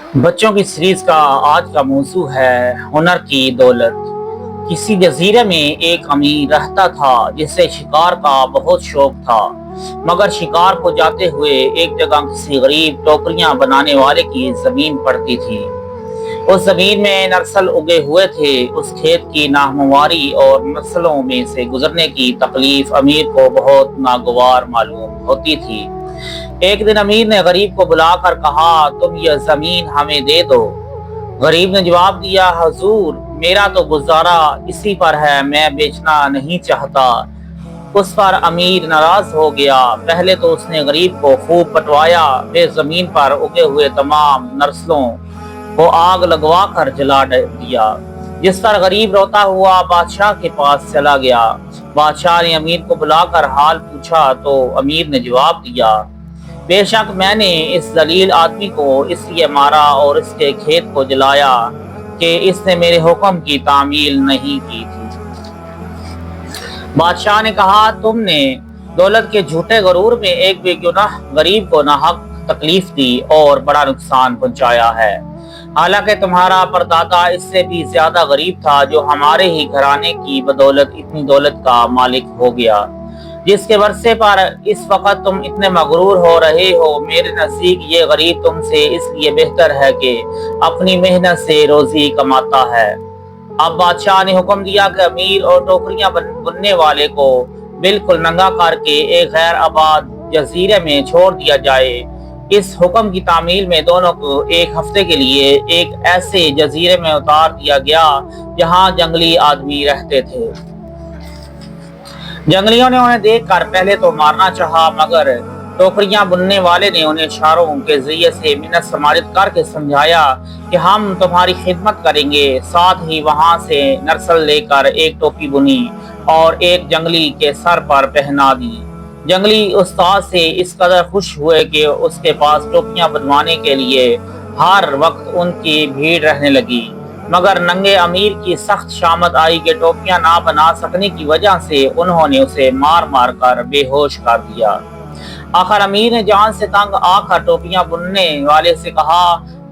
बच्चों की सीरीज का आज का मौजू है हुनर की दौलत। किसी जजीरे में एक अमीर रहता था जिसे शिकार का बहुत शौक था। मगर शिकार को जाते हुए एक जगह किसी गरीब टोकरियां बनाने वाले की जमीन पड़ती थी। उस जमीन में नर्सल उगे हुए थे। उस खेत की नाहमवारी और नस्लों में से गुजरने की तकलीफ अमीर को बहुत नागवार मालूम होती थी। एक दिन अमीर ने गरीब को बुलाकर कहा, तुम यह जमीन हमें दे दो। गरीब ने जवाब दिया, हजूर, मेरा तो गुजारा इसी पर है, मैं बेचना नहीं चाहता। उस पर अमीर नाराज हो गया। पहले तो उसने गरीब को खूब पटवाया, फिर जमीन पर उगे हुए तमाम नस्लों को आग लगवा कर जला दिया। जिस पर गरीब रोता हुआ बादशाह के पास चला गया। बादशाह ने अमीर को बुलाकर हाल पूछा तो अमीर ने जवाब दिया, बेशक मैंने इस जलील आदमी को इसलिए मारा और इसके खेत को जलाया कि इसने मेरे हुक्म की तामील नहीं की थी। बादशाह ने कहा, तुमने दौलत के झूठे गरूर में एक बेगुनाह गरीब को नाहक तकलीफ दी और बड़ा नुकसान पहुंचाया है। हालांकि तुम्हारा परदादा इससे भी ज्यादा गरीब था, जो हमारे ही घराने की बदौलत इतनी दौलत का मालिक हो गया, जिसके वर्षे पर इस वक्त तुम इतने मगरूर हो रहे हो। मेरे नजदीक ये गरीब तुमसे इसलिए बेहतर है कि अपनी मेहनत से रोजी कमाता है। अब बादशाह ने हुक्म दिया कि अमीर और टोकरियां बुनने वाले को बिल्कुल नंगा करके एक गैर आबाद जजीरे में छोड़ दिया जाए। इस हुक्म की तामील में दोनों को एक हफ्ते के लिए एक ऐसे जजीरे में उतार दिया गया जहां जंगली आदमी रहते थे। जंगलियों ने उन्हें देखकर पहले तो मारना चाहा, मगर टोकरियां बुनने वाले ने उन्हें इशारों के जरिए से मिन्नत समारित करके समझाया कि हम तुम्हारी खिदमत करेंगे। साथ ही वहां से नर्सल लेकर एक टोपी बुनी और एक जंगली के सर पर पहना दी। जंगली उस्ताद से इस कदर खुश हुए कि उसके पास टोपियां बनवाने के लिए हर वक्त उनकी भीड़ रहने लगी। मगर नंगे अमीर की सख्त शामत आई कि टोपियां ना बना सकने की वजह से उन्होंने उसे मार मार कर बेहोश कर दिया। आखिर अमीर ने जान से तंग आकर टोपियां बुनने वाले से कहा,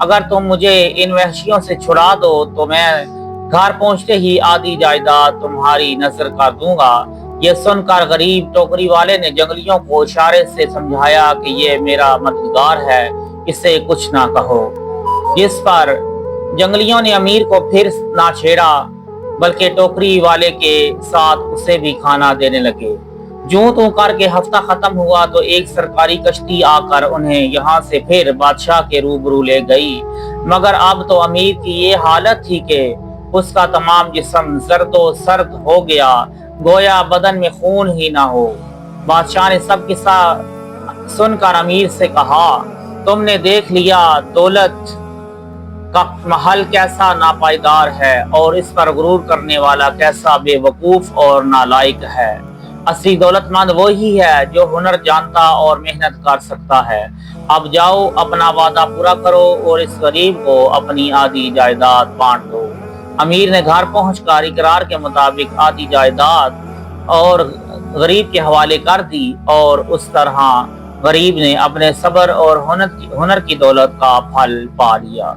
अगर तुम मुझे इन वहशियों से छुड़ा दो तो मैं घर पहुंचते ही आधी जायदाद तुम्हारी नजर कर दूंगा। यह सुनकर गरीब टोकरी वाले ने जंगलियों को इशारे से समझाया कि ये मेरा मददगार है, इसे कुछ ना कहो। जिस पर जंगलियों ने अमीर को फिर ना छेड़ा, बल्कि टोकरी वाले के साथ उसे भी खाना देने लगे। जूं तू करके हफ्ता खत्म हुआ तो एक सरकारी कश्ती आकर उन्हें यहाँ से फिर बादशाह के रूबरू ले गई। मगर अब तो अमीर की ये हालत थी कि उसका तमाम जिस्म जर्दो सर्द हो गया, गोया बदन में खून ही ना हो। बादशाह ने सब किस्सा सुनकर अमीर से कहा, तुमने देख लिया दौलत का महल कैसा नापायदार है और इस पर गुरूर करने वाला कैसा बेवकूफ और नालायक है। असली दौलतमंद वही है जो हुनर जानता और मेहनत कर सकता है। अब जाओ, अपना वादा पूरा करो और इस गरीब को अपनी आधी जायदाद बांट दो। अमीर ने घर पहुंचकर इकरार के मुताबिक आधी जायदाद और गरीब के हवाले कर दी और उस तरह गरीब ने अपने सब्र और हुनर की दौलत का फल पा लिया।